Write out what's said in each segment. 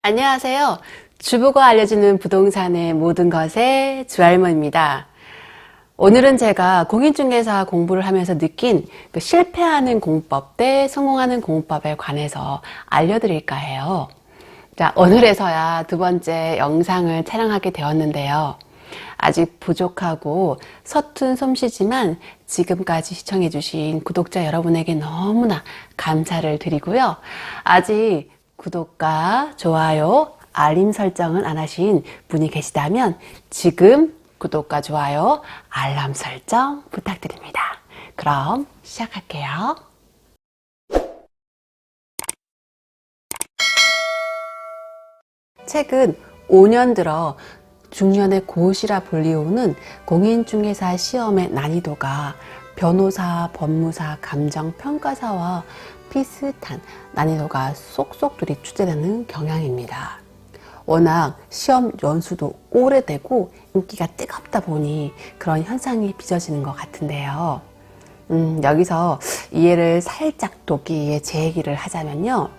안녕하세요. 주부가 알려주는 부동산의 모든 것의 주할머니입니다. 오늘은 제가 공인중개사 공부를 하면서 느낀 그 실패하는 공법 대 성공하는 공법에 관해서 알려드릴까 해요. 자, 오늘에서야 두 번째 영상을 촬영하게 되었는데요. 아직 부족하고 서툰 솜씨지만 지금까지 시청해주신 구독자 여러분에게 너무나 감사를 드리고요. 아직 구독과 좋아요, 알림 설정을 안 하신 분이 계시다면 지금 구독과 좋아요, 알람 설정 부탁드립니다. 그럼 시작할게요. 최근 5년 들어 중년의 고시라 불리우는 공인중개사 시험의 난이도가 변호사, 법무사, 감정평가사와 비슷한 난이도가 쏙쏙들이 출제되는 경향입니다. 워낙 시험 연수도 오래되고 인기가 뜨겁다 보니 그런 현상이 빚어지는 것 같은데요. 여기서 이해를 살짝 돕기 위해 제 얘기를 하자면요.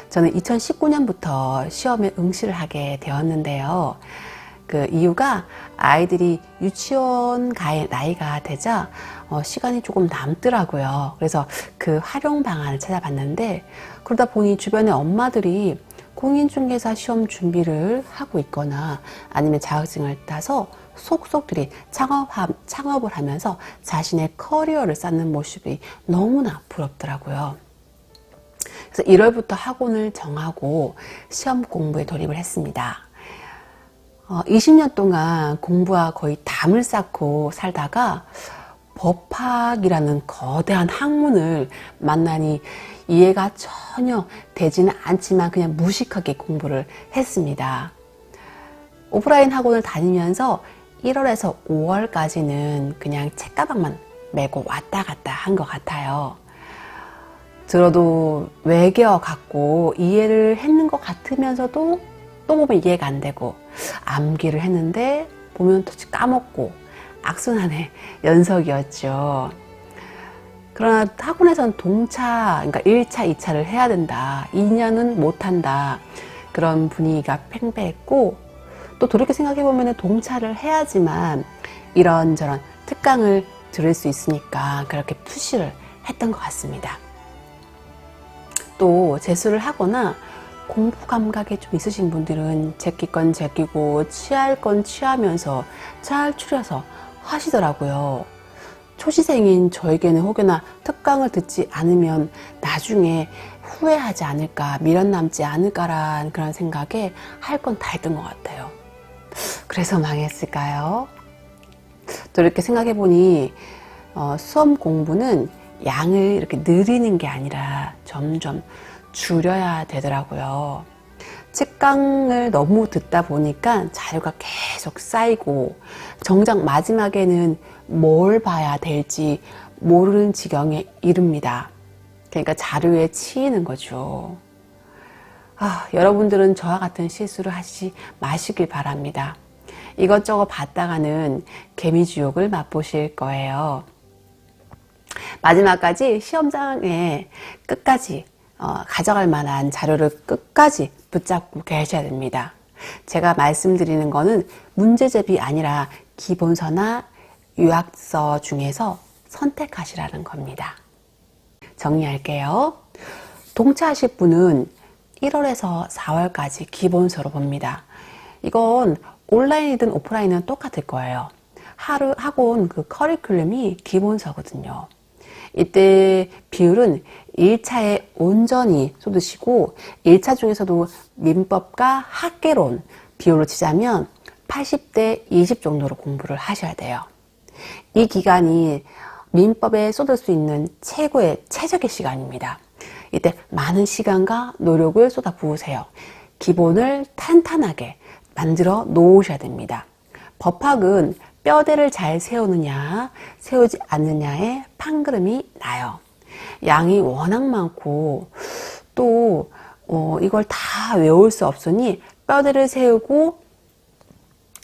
저는 2019년부터 시험에 응시를 하게 되었는데요. 그 이유가 아이들이 유치원 갈 나이가 되자 시간이 조금 남더라고요. 그래서 그 활용 방안을 찾아봤는데 그러다 보니 주변의 엄마들이 공인중개사 시험 준비를 하고 있거나 아니면 자격증을 따서 속속들이 창업을 하면서 자신의 커리어를 쌓는 모습이 너무나 부럽더라고요. 그래서 1월부터 학원을 정하고 시험 공부에 돌입을 했습니다. 20년 동안 공부와 거의 담을 쌓고 살다가 법학이라는 거대한 학문을 만나니 이해가 전혀 되지는 않지만 그냥 무식하게 공부를 했습니다. 오프라인 학원을 다니면서 1월에서 5월까지는 그냥 책가방만 메고 왔다 갔다 한 것 같아요. 들어도 외계어 같고 이해를 했는 것 같으면서도 또 보면 이해가 안 되고 암기를 했는데 보면 또 까먹고 악순환의 연속이었죠. 그러나 학원에서는 동차, 그러니까 1차, 2차를 해야 된다. 2년은 못한다. 그런 분위기가 팽배했고 또 돌이켜 생각해보면 동차를 해야지만 이런저런 특강을 들을 수 있으니까 그렇게 푸시를 했던 것 같습니다. 또 재수를 하거나 공부 감각이 좀 있으신 분들은 제낄 건 제끼고 취할 건 취하면서 잘 추려서 하시더라고요. 초시생인 저에게는 혹여나 특강을 듣지 않으면 나중에 후회하지 않을까, 미련 남지 않을까라는 그런 생각에 할 건 다 했던 것 같아요. 그래서 망했을까요? 또 이렇게 생각해보니 수험 공부는 양을 이렇게 늘리는 게 아니라 점점 줄여야 되더라고요. 책강을 너무 듣다 보니까 자료가 계속 쌓이고 정작 마지막에는 뭘 봐야 될지 모르는 지경에 이릅니다. 그러니까 자료에 치이는 거죠. 여러분들은 저와 같은 실수를 하시지 마시길 바랍니다. 이것저것 봤다가는 개미지옥을 맛보실 거예요. 마지막까지 시험장에 끝까지 가져갈 만한 자료를 끝까지 붙잡고 계셔야 됩니다. 제가 말씀드리는 거는 문제집이 아니라 기본서나 유학서 중에서 선택하시라는 겁니다. 정리할게요. 동차하실 분은 1월에서 4월까지 기본서로 봅니다. 이건 온라인이든 오프라인은 똑같을 거예요. 하루 학원 그 커리큘럼이 기본서거든요. 이때 비율은 1차에 온전히 쏟으시고 1차 중에서도 민법과 학개론 비율로 치자면 80대 20 정도로 공부를 하셔야 돼요. 이 기간이 민법에 쏟을 수 있는 최적의 시간입니다. 이때 많은 시간과 노력을 쏟아 부으세요. 기본을 탄탄하게 만들어 놓으셔야 됩니다. 법학은 뼈대를 잘 세우느냐 세우지 않느냐에 판가름이 나요. 양이 워낙 많고 또 이걸 다 외울 수 없으니 뼈대를 세우고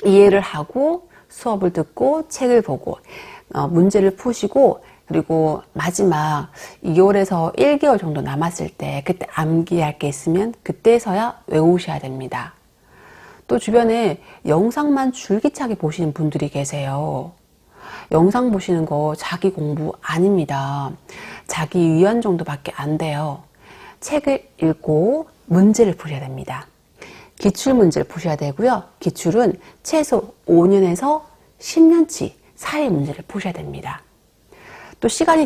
이해를 하고 수업을 듣고 책을 보고 문제를 푸시고 그리고 마지막 2개월에서 1개월 정도 남았을 때 그때 암기할 게 있으면 그때서야 외우셔야 됩니다. 또 주변에 영상만 줄기차게 보시는 분들이 계세요. 영상 보시는 거 자기 공부 아닙니다. 자기 위안 정도밖에 안 돼요. 책을 읽고 문제를 푸셔야 됩니다. 기출 문제를 푸셔야 되고요. 기출은 최소 5년에서 10년치 사이 문제를 푸셔야 됩니다. 또 시간이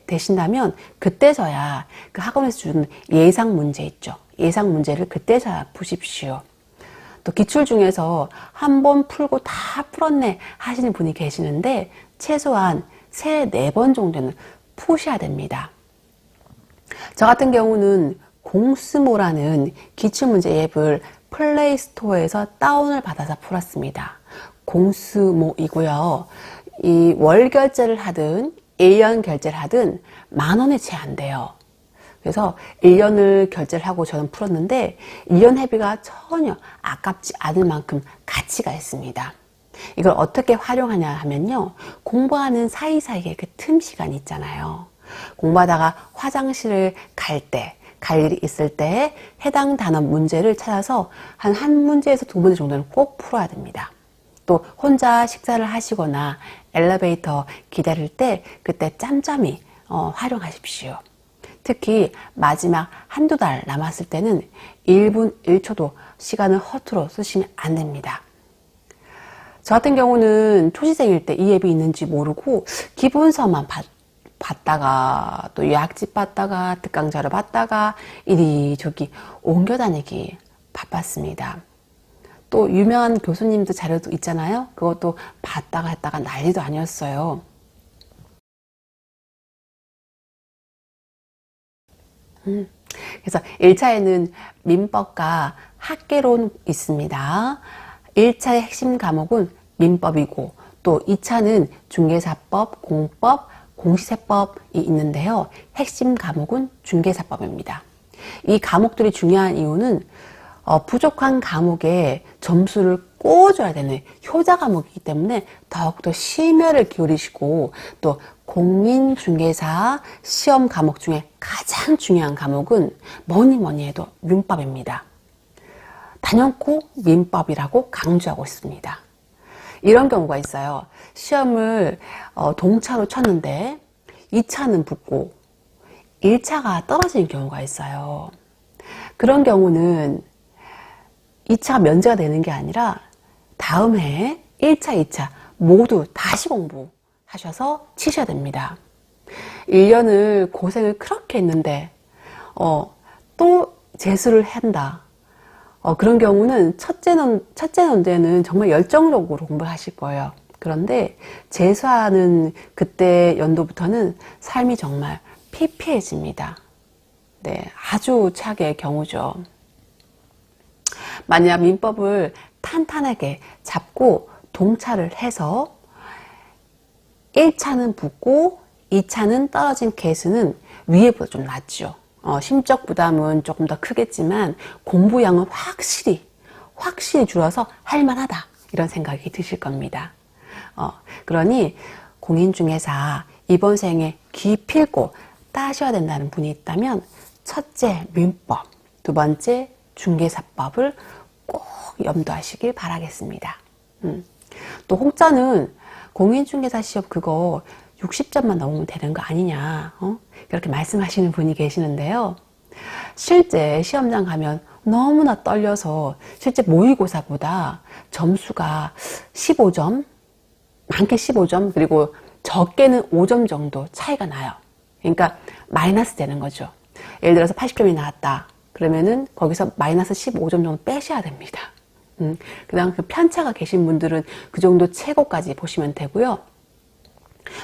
되신다면 그때서야 그 학원에서 주는 예상 문제 있죠. 예상 문제를 그때서야 푸십시오. 또 기출 중에서 한 번 풀고 다 풀었네 하시는 분이 계시는데 최소한 3, 4번 정도는 푸셔야 됩니다. 저 같은 경우는 공스모라는 기출문제 앱을 플레이스토어에서 다운을 받아서 풀었습니다. 공스모이고요. 이 월 결제를 하든 1년 결제를 하든 10,000원에 채 안 돼요. 그래서 1년을 결제를 하고 저는 풀었는데 1년 회비가 전혀 아깝지 않을 만큼 가치가 있습니다. 이걸 어떻게 활용하냐 하면요. 공부하는 사이사이에 그 틈 시간 있잖아요. 공부하다가 화장실을 갈 일이 있을 때 해당 단어 문제를 찾아서 한 문제에서 2문제 정도는 꼭 풀어야 됩니다. 또 혼자 식사를 하시거나 엘리베이터 기다릴 때 그때 짬짬이 활용하십시오. 특히 마지막 1~2달 남았을 때는 1분 1초도 시간을 허투루 쓰시면 안 됩니다. 저 같은 경우는 초시생일 때 이 앱이 있는지 모르고 기본서만 봤다가 또 요약집 봤다가 특강자료 봤다가 이리저기 옮겨 다니기 바빴습니다. 또 유명한 교수님들 자료도 있잖아요. 그것도 봤다가 했다가 난리도 아니었어요. 그래서 1차에는 민법과 학개론 있습니다. 1차의 핵심 과목은 민법이고 또 2차는 중개사법, 공법, 공시세법이 있는데요. 핵심 과목은 중개사법입니다. 이 과목들이 중요한 이유는 부족한 과목에 점수를 꽂아줘야 되는 효자 과목이기 때문에 더욱더 심혈을 기울이시고 또 공인중개사 시험 과목 중에 가장 중요한 과목은 뭐니 해도 민법입니다. 단연코 민법이라고 강조하고 있습니다. 이런 경우가 있어요. 시험을 동차로 쳤는데 2차는 붙고 1차가 떨어지는 경우가 있어요. 그런 경우는 2차가 면제가 되는 게 아니라 다음 해에 1차, 2차 모두 다시 공부하셔서 치셔야 됩니다. 1년을 고생을 그렇게 했는데 또 재수를 한다. 그런 경우는 첫째 논제는 정말 열정적으로 공부를 하실 거예요. 그런데 재수하는 그때 연도부터는 삶이 정말 피폐해집니다. 네, 아주 최악의 경우죠. 만약 민법을 탄탄하게 잡고 동차를 해서 1차는 붙고 2차는 떨어진 개수는 위에보다 좀 낫죠. 심적 부담은 조금 더 크겠지만 공부량은 확실히 줄어서 할만하다 이런 생각이 드실 겁니다. 그러니 공인중개사 이번 생에 기필코 따셔야 된다는 분이 있다면 첫째 민법, 두 번째 중개사법을 꼭 염두하시길 바라겠습니다. 또 혹자는 공인중개사 시험 그거 60점만 넘으면 되는 거 아니냐 그렇게 말씀하시는 분이 계시는데요. 실제 시험장 가면 너무나 떨려서 실제 모의고사보다 점수가 15점, 많게 15점 그리고 적게는 5점 정도 차이가 나요. 그러니까 마이너스 되는 거죠. 예를 들어서 80점이 나왔다. 그러면은 거기서 마이너스 15점 정도 빼셔야 됩니다. 그 다음 그 편차가 계신 분들은 그 정도 최고까지 보시면 되고요.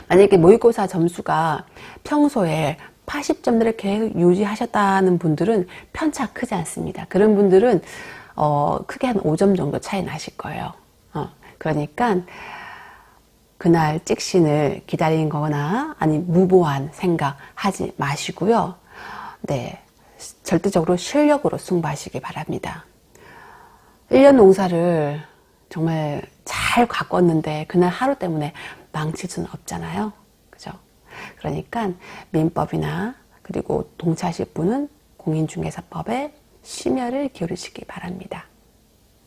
만약에 모의고사 점수가 평소에 80점들을 계속 유지하셨다는 분들은 편차 크지 않습니다. 그런 분들은 크게 한 5점 정도 차이 나실 거예요. 그러니까 그날 찍신을 기다리는 거나 아니 무모한 생각 하지 마시고요. 네, 절대적으로 실력으로 승부하시기 바랍니다. 1년 농사를 정말 잘 가꿨는데 그날 하루 때문에 망칠 수는 없잖아요. 그죠? 그러니까 민법이나 그리고 동차하실 분은 공인중개사법에 심혈을 기울이시기 바랍니다.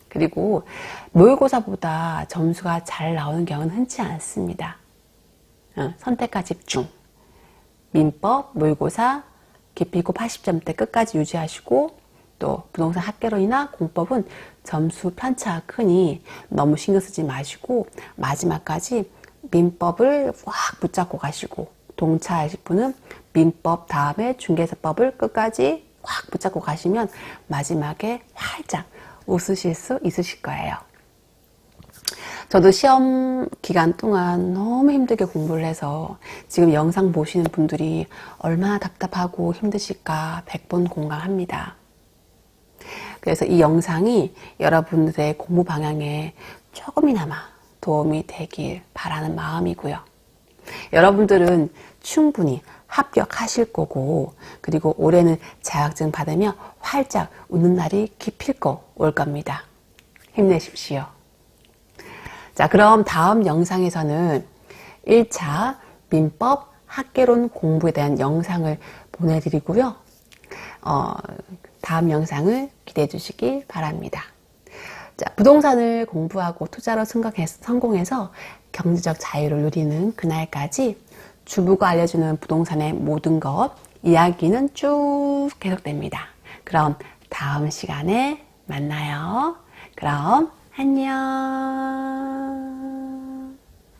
그리고 모의고사보다 점수가 잘 나오는 경우는 흔치 않습니다. 선택과 집중, 민법, 모의고사, 기필고 80점대 끝까지 유지하시고, 또 부동산 학개론이나 공법은 점수 편차가 크니 너무 신경 쓰지 마시고 마지막까지 민법을 확 붙잡고 가시고, 동차하실 분은 민법 다음에 중개사법을 끝까지 확 붙잡고 가시면 마지막에 활짝 웃으실 수 있으실 거예요. 저도 시험 기간 동안 너무 힘들게 공부를 해서 지금 영상 보시는 분들이 얼마나 답답하고 힘드실까 100번 공감합니다. 그래서 이 영상이 여러분들의 공부 방향에 조금이나마 도움이 되길 바라는 마음이고요. 여러분들은 충분히 합격하실 거고, 그리고 올해는 자격증 받으며 활짝 웃는 날이 기필코 올 겁니다. 힘내십시오. 자, 그럼 다음 영상에서는 1차 민법 학개론 공부에 대한 영상을 보내드리고요. 다음 영상을 기대해 주시기 바랍니다. 자, 부동산을 공부하고 투자로 성공해서 경제적 자유를 누리는 그날까지 주부가 알려주는 부동산의 모든 것 이야기는 쭉 계속됩니다. 그럼 다음 시간에 만나요. 그럼 안녕.